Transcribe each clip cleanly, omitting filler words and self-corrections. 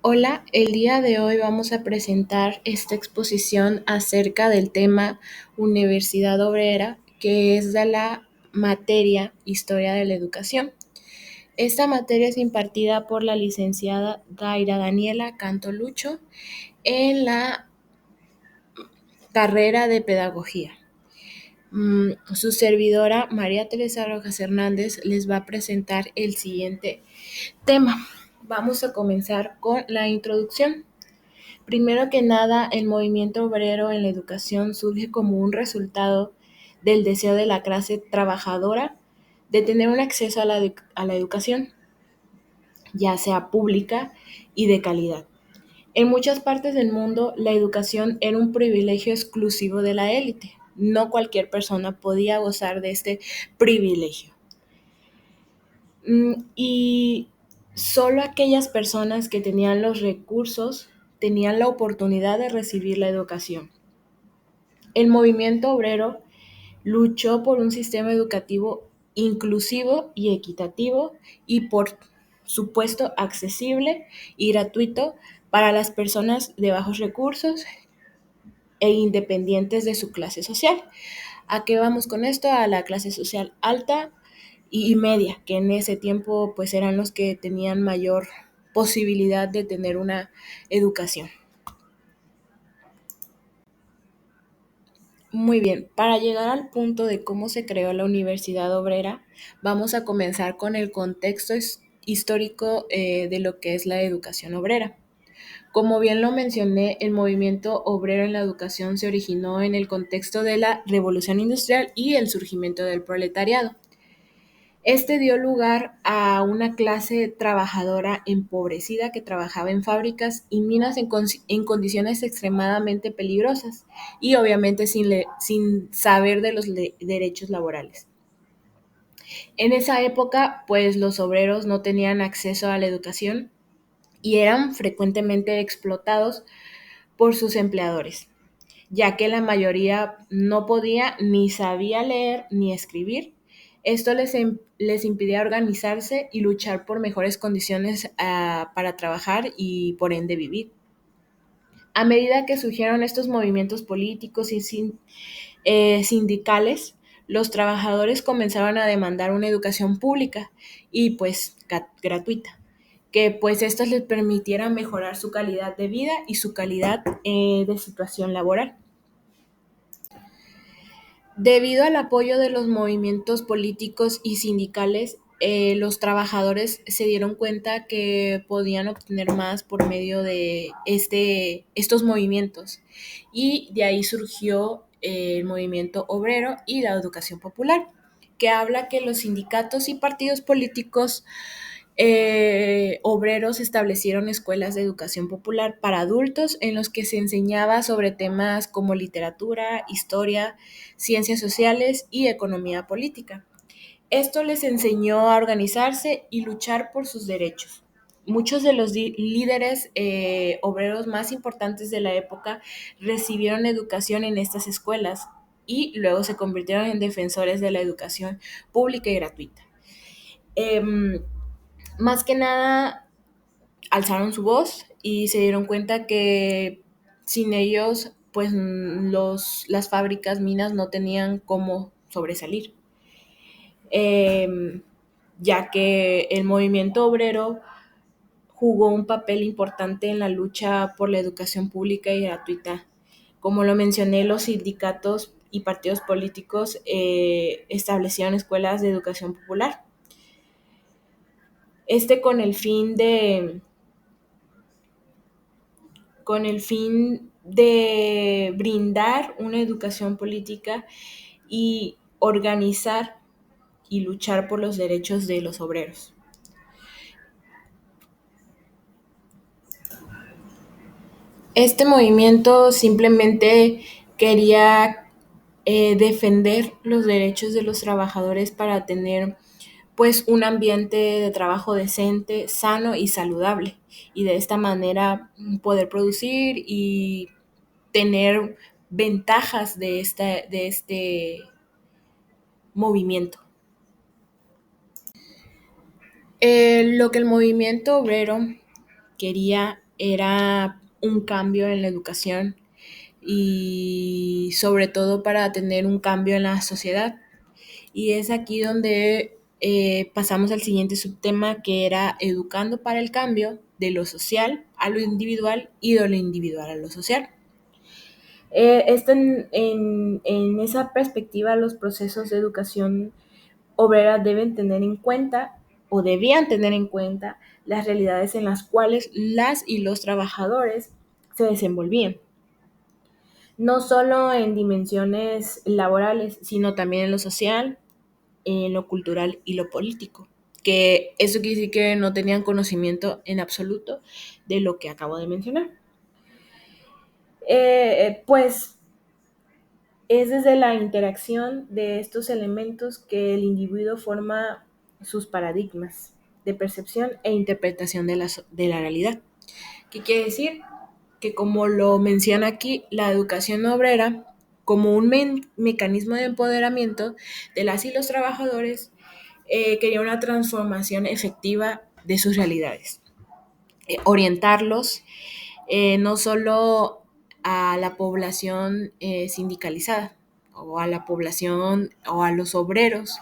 Hola, el día de hoy vamos a presentar esta exposición acerca del tema Universidad Obrera, que es de la materia Historia de la Educación. Esta materia es impartida por la licenciada Daira Daniela Cantolucho en la carrera de Pedagogía. Su servidora María Teresa Rojas Hernández les va a presentar el siguiente tema. Vamos a comenzar con la introducción. Primero que nada, el movimiento obrero en la educación surge como un resultado del deseo de la clase trabajadora de tener un acceso a la educación, ya sea pública y de calidad. En muchas partes del mundo, la educación era un privilegio exclusivo de la élite. No cualquier persona podía gozar de este privilegio. Y solo aquellas personas que tenían los recursos tenían la oportunidad de recibir la educación. El movimiento obrero luchó por un sistema educativo inclusivo y equitativo y, por supuesto, accesible y gratuito para las personas de bajos recursos e independientes de su clase social. ¿A qué vamos con esto? A la clase social alta y media, que en ese tiempo pues eran los que tenían mayor posibilidad de tener una educación. Muy bien, para llegar al punto de cómo se creó la Universidad Obrera, vamos a comenzar con el contexto histórico de lo que es la educación obrera. Como bien lo mencioné, el movimiento obrero en la educación se originó en el contexto de la Revolución Industrial y el surgimiento del proletariado. Este dio lugar a una clase trabajadora empobrecida que trabajaba en fábricas y minas en condiciones extremadamente peligrosas y obviamente sin saber de los derechos laborales. En esa época, pues los obreros no tenían acceso a la educación y eran frecuentemente explotados por sus empleadores, ya que la mayoría no podía ni sabía leer ni escribir. Esto les impidía organizarse y luchar por mejores condiciones para trabajar y por ende vivir. A medida que surgieron estos movimientos políticos y sindicales, los trabajadores comenzaron a demandar una educación pública y pues gratuita, que pues esto les permitiera mejorar su calidad de vida y su calidad de situación laboral. Debido al apoyo de los movimientos políticos y sindicales, los trabajadores se dieron cuenta que podían obtener más por medio de estos movimientos y de ahí surgió el movimiento obrero y la educación popular, que habla que los sindicatos y partidos políticos obreros establecieron escuelas de educación popular para adultos en los que se enseñaba sobre temas como literatura, historia, ciencias sociales y economía política. Esto les enseñó a organizarse y luchar por sus derechos. Muchos de los líderes obreros más importantes de la época recibieron educación en estas escuelas y luego se convirtieron en defensores de la educación pública y gratuita. Em, Más que nada alzaron su voz y se dieron cuenta que sin ellos, pues las fábricas, minas no tenían cómo sobresalir, eh, ya que el movimiento obrero jugó un papel importante en la lucha por la educación pública y gratuita. Como lo mencioné, los sindicatos y partidos políticos establecieron escuelas de educación popular. Este con el fin de brindar una educación política y organizar y luchar por los derechos de los obreros. Este movimiento simplemente quería defender los derechos de los trabajadores para tener pues un ambiente de trabajo decente, sano y saludable y de esta manera poder producir y tener ventajas de este movimiento. Lo que el movimiento obrero quería era un cambio en la educación y sobre todo para tener un cambio en la sociedad. Y es aquí donde pasamos al siguiente subtema, que era educando para el cambio de lo social a lo individual y de lo individual a lo social. En esa perspectiva, los procesos de educación obrera deben tener en cuenta o debían tener en cuenta las realidades en las cuales las y los trabajadores se desenvolvían, no solo en dimensiones laborales, sino también en lo social, en lo cultural y lo político. Que eso quiere decir que no tenían conocimiento en absoluto de lo que acabo de mencionar. Pues es desde la interacción de estos elementos que el individuo forma sus paradigmas de percepción e interpretación de la realidad. ¿Qué quiere decir? Que como lo menciona aquí, la educación obrera, como un mecanismo de empoderamiento de las y los trabajadores, quería una transformación efectiva de sus realidades, orientarlos no solo a la población sindicalizada o a la población o a los obreros,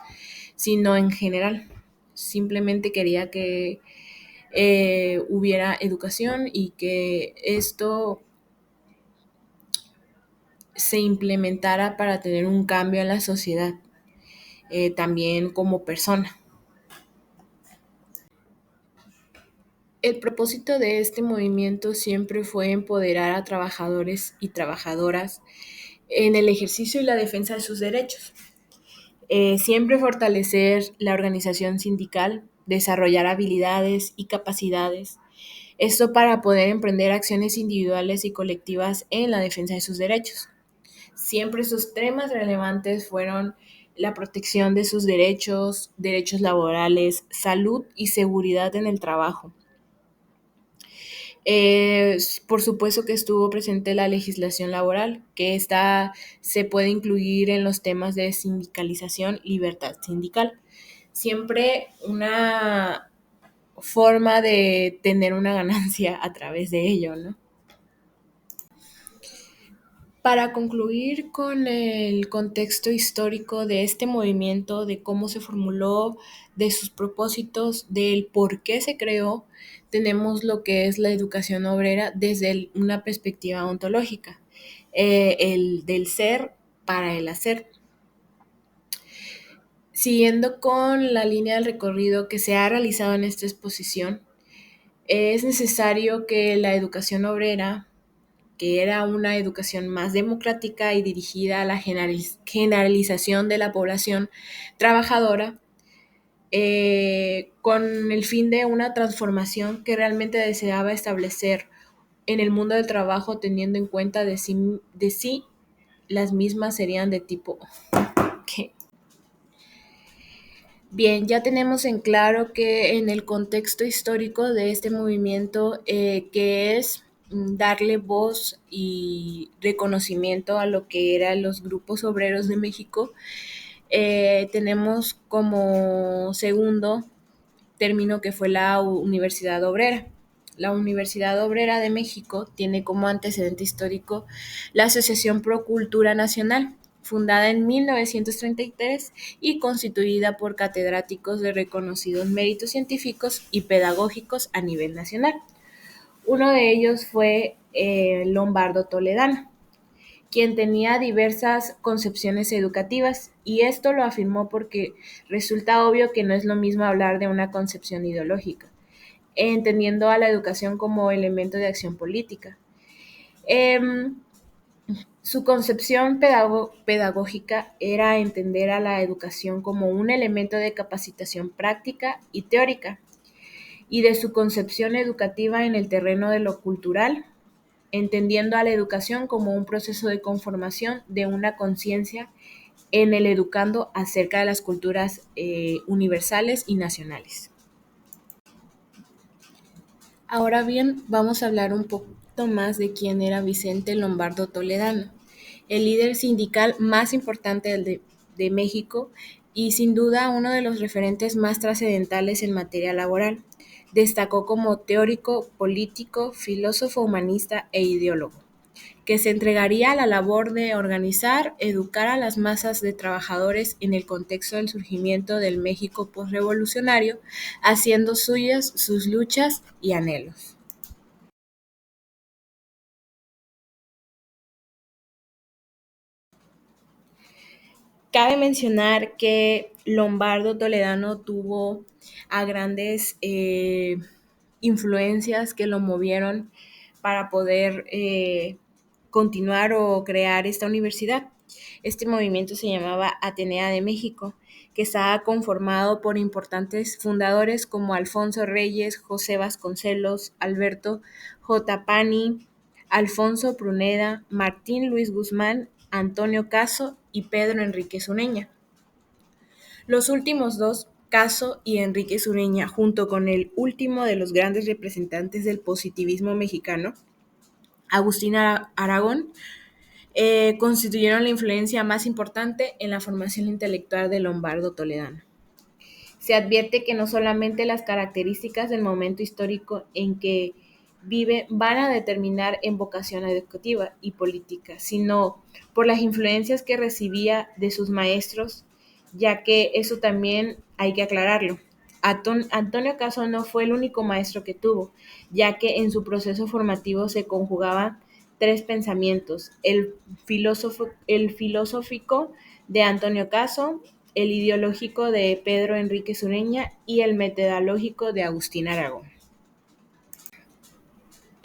sino en general. Simplemente quería que hubiera educación y que esto se implementara para tener un cambio en la sociedad, también como persona. El propósito de este movimiento siempre fue empoderar a trabajadores y trabajadoras en el ejercicio y la defensa de sus derechos. Siempre fortalecer la organización sindical, desarrollar habilidades y capacidades. Esto para poder emprender acciones individuales y colectivas en la defensa de sus derechos. Siempre sus temas relevantes fueron la protección de sus derechos, derechos laborales, salud y seguridad en el trabajo. Por supuesto que estuvo presente la legislación laboral, que esta se puede incluir en los temas de sindicalización, libertad sindical. Siempre una forma de tener una ganancia a través de ello, ¿no? Para concluir con el contexto histórico de este movimiento, de cómo se formuló, de sus propósitos, del por qué se creó, tenemos lo que es la educación obrera desde una perspectiva ontológica, el del ser para el hacer. Siguiendo con la línea del recorrido que se ha realizado en esta exposición, es necesario que la educación obrera, que era una educación más democrática y dirigida a la generalización de la población trabajadora, con el fin de una transformación que realmente deseaba establecer en el mundo del trabajo, teniendo en cuenta de sí las mismas serían de tipo ¿qué? Bien, ya tenemos en claro que en el contexto histórico de este movimiento, que es darle voz y reconocimiento a lo que eran los grupos obreros de México, tenemos como segundo término que fue la Universidad Obrera. La Universidad Obrera de México tiene como antecedente histórico la Asociación Pro Cultura Nacional, fundada en 1933 y constituida por catedráticos de reconocidos méritos científicos y pedagógicos a nivel nacional. Uno de ellos fue Lombardo Toledano, quien tenía diversas concepciones educativas, y esto lo afirmó porque resulta obvio que no es lo mismo hablar de una concepción ideológica, entendiendo a la educación como elemento de acción política. Em, Su concepción pedagógica era entender a la educación como un elemento de capacitación práctica y teórica, y de su concepción educativa en el terreno de lo cultural, entendiendo a la educación como un proceso de conformación de una conciencia en el educando acerca de las culturas universales y nacionales. Ahora bien, vamos a hablar un poquito más de quién era Vicente Lombardo Toledano, el líder sindical más importante de México y sin duda uno de los referentes más trascendentales en materia laboral, Destacó como teórico, político, filósofo humanista e ideólogo, que se entregaría a la labor de organizar, educar a las masas de trabajadores en el contexto del surgimiento del México posrevolucionario, haciendo suyas sus luchas y anhelos. Cabe mencionar que Lombardo Toledano tuvo a grandes influencias que lo movieron para poder continuar o crear esta universidad. Este movimiento se llamaba Atenea de México, que estaba conformado por importantes fundadores como Alfonso Reyes, José Vasconcelos, Alberto J. Pani, Alfonso Pruneda, Martín Luis Guzmán, Antonio Caso y Pedro Enrique Sureña. Los últimos dos, Caso y Enrique Sureña, junto con el último de los grandes representantes del positivismo mexicano, Agustín Aragón, constituyeron la influencia más importante en la formación intelectual de Lombardo Toledano. Se advierte que no solamente las características del momento histórico en que vive van a determinar en vocación educativa y política, sino por las influencias que recibía de sus maestros, ya que eso también hay que aclararlo. Antonio Caso no fue el único maestro que tuvo, ya que en su proceso formativo se conjugaban tres pensamientos: el filosófico de Antonio Caso, el ideológico de Pedro Enrique Sureña y el metodológico de Agustín Aragón.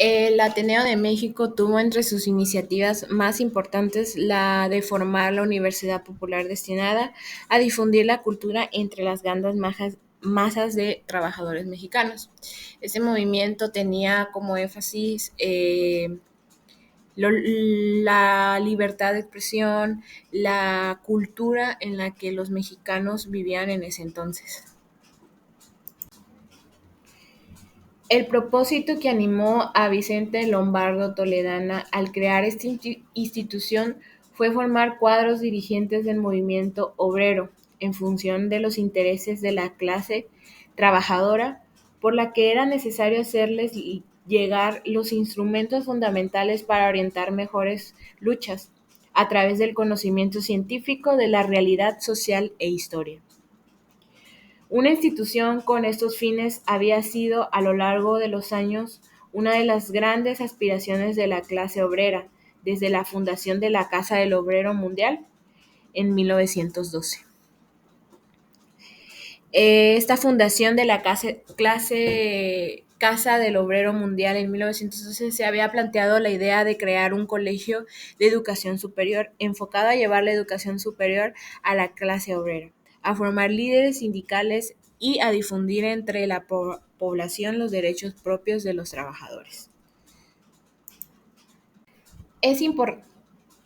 El Ateneo de México tuvo entre sus iniciativas más importantes la de formar la Universidad Popular destinada a difundir la cultura entre las grandes masas de trabajadores mexicanos. Este movimiento tenía como énfasis la libertad de expresión, la cultura en la que los mexicanos vivían en ese entonces. El propósito que animó a Vicente Lombardo Toledana al crear esta institución fue formar cuadros dirigentes del movimiento obrero en función de los intereses de la clase trabajadora, por la que era necesario hacerles llegar los instrumentos fundamentales para orientar mejores luchas a través del conocimiento científico de la realidad social e historia. Una institución con estos fines había sido a lo largo de los años una de las grandes aspiraciones de la clase obrera, desde la fundación de la Casa del Obrero Mundial en 1912. Esta fundación de la Casa del Obrero Mundial en 1912 se había planteado la idea de crear un colegio de educación superior enfocado a llevar la educación superior a la clase obrera, a formar líderes sindicales y a difundir entre la población los derechos propios de los trabajadores. Es, impor-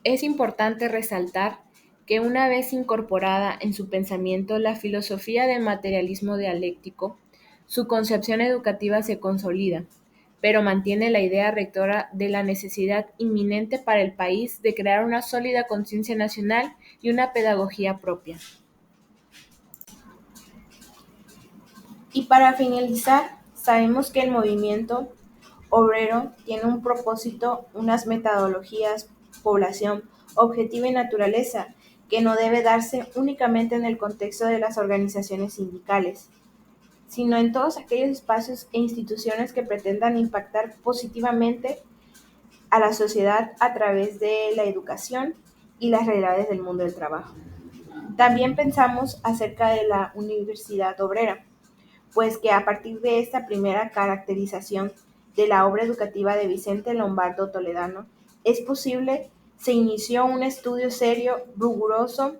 es importante resaltar que una vez incorporada en su pensamiento la filosofía del materialismo dialéctico, su concepción educativa se consolida, pero mantiene la idea rectora de la necesidad inminente para el país de crear una sólida conciencia nacional y una pedagogía propia. Y para finalizar, sabemos que el movimiento obrero tiene un propósito, unas metodologías, población, objetivo y naturaleza, que no debe darse únicamente en el contexto de las organizaciones sindicales, sino en todos aquellos espacios e instituciones que pretendan impactar positivamente a la sociedad a través de la educación y las realidades del mundo del trabajo. También pensamos acerca de la Universidad Obrera, pues que a partir de esta primera caracterización de la obra educativa de Vicente Lombardo Toledano, es posible, se inició un estudio serio, riguroso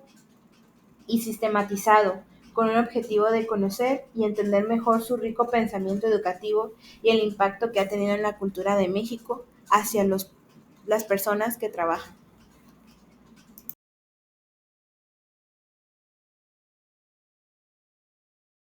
y sistematizado, con el objetivo de conocer y entender mejor su rico pensamiento educativo y el impacto que ha tenido en la cultura de México hacia las personas que trabajan.